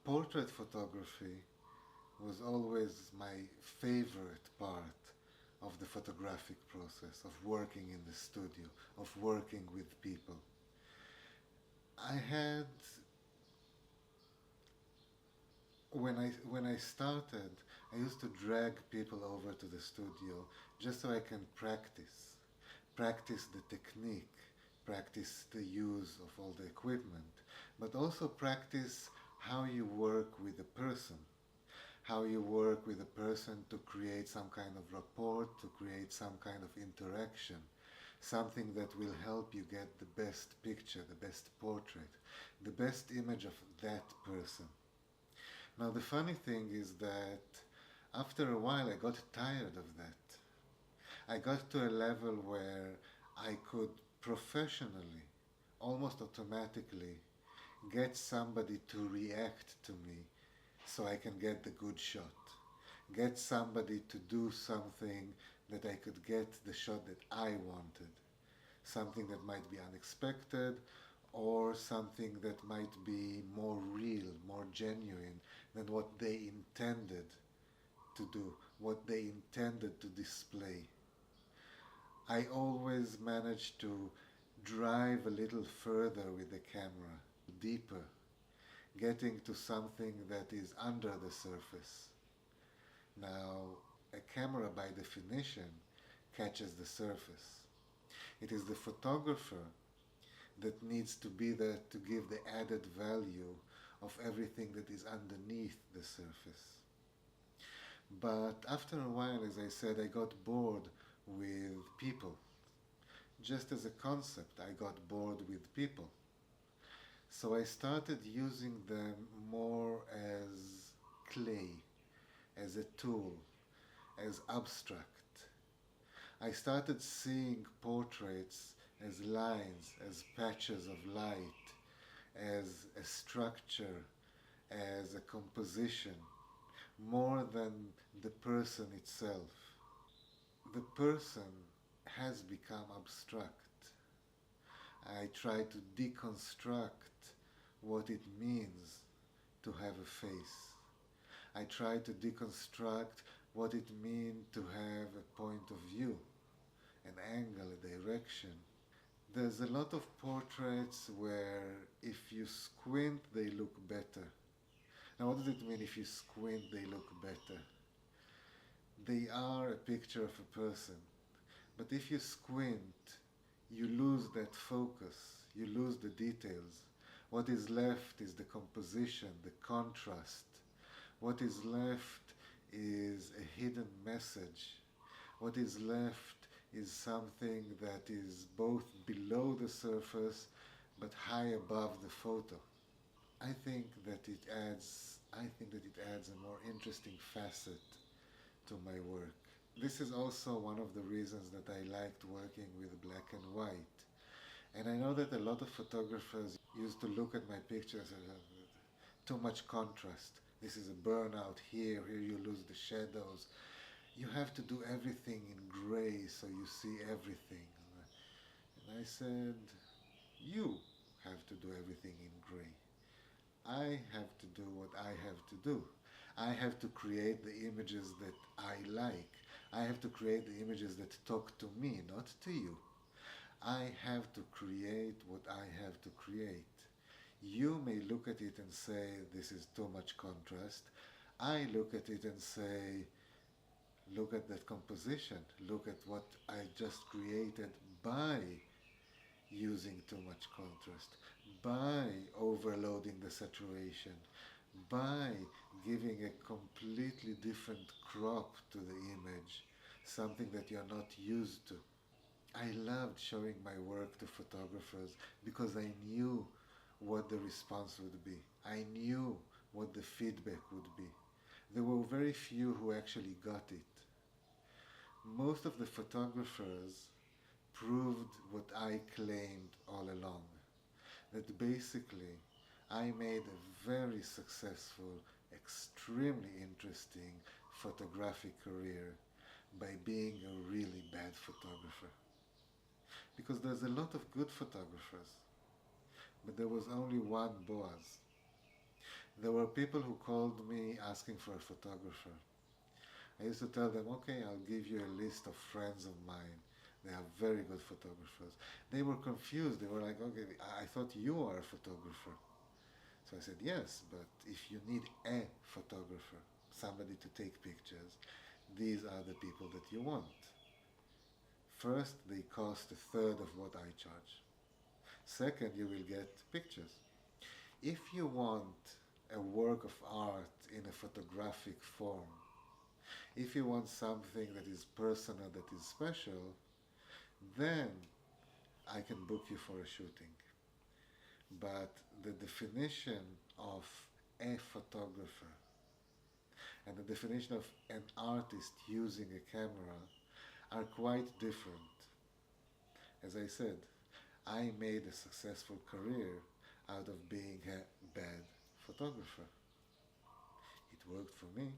Portrait photography was always my favorite part of the photographic process, of working in the studio, of working with people. I had, when I started, I used to drag people over to the studio just so I can practice the technique, practice the use of all the equipment, but also practice how you work with a person, how you work with a person to create some kind of rapport, to create some kind of interaction, something that will help you get the best picture, the best portrait, the best image of that person. Now the funny thing is that after a while I got tired of that. I got to a level where I could professionally, almost automatically, get somebody to react to me so I can get the good shot. Get somebody to do something that I could get the shot that I wanted. Something that might be unexpected or something that might be more real, more genuine than what they intended to do, what they intended to display. I always manage to drive a little further with the camera, deeper, getting to something that is under the surface. Now, a camera by definition catches the surface. It is the photographer that needs to be there to give the added value of everything that is underneath the surface. But after a while, as I said, I got bored with people. Just as a concept, I got bored with people. So I started using them more as clay, as a tool, as abstract. I started seeing portraits as lines, as patches of light, as a structure, as a composition, more than the person itself. The person has become abstract. I try to deconstruct what it means to have a face. I try to deconstruct what it means to have a point of view, an angle, a direction. There's a lot of portraits where if you squint, they look better. Now, what does it mean if you squint, they look better? They are a picture of a person. But if you squint, you lose that focus, you lose the details. What is left is the composition, the contrast. What is left is a hidden message. What is left is something that is both below the surface but high above the photo. I think that it adds a more interesting facet to my work. This is also one of the reasons that I liked working with black and white. And I know that a lot of photographers used to look at my pictures as too much contrast. This is a burnout here you lose the shadows. You have to do everything in gray so you see everything. And I said, you have to do everything in gray. I have to do what I have to do. I have to create the images that I like. I have to create the images that talk to me, not to you. I have to create what I have to create. You may look at it and say, this is too much contrast. I look at it and say, look at that composition. Look at what I just created by using too much contrast, by overloading the saturation, by giving a completely different crop to the image, something that you're not used to. I loved showing my work to photographers because I knew what the response would be. I knew what the feedback would be. There were very few who actually got it. Most of the photographers proved what I claimed all along, that basically I made a very successful, extremely interesting photographic career by being a really bad photographer. Because there's a lot of good photographers, but there was only one Boaz. There were people who called me asking for a photographer. I used to tell them, okay, I'll give you a list of friends of mine. They are very good photographers. They were confused. They were like, okay, I thought you are a photographer. So I said, yes, but if you need a photographer, somebody to take pictures, these are the people that you want. First, they cost a third of what I charge. Second, you will get pictures. If you want a work of art in a photographic form, if you want something that is personal, that is special, then I can book you for a shooting. But the definition of a photographer and the definition of an artist using a camera are quite different. As I said, I made a successful career out of being a bad photographer. It worked for me.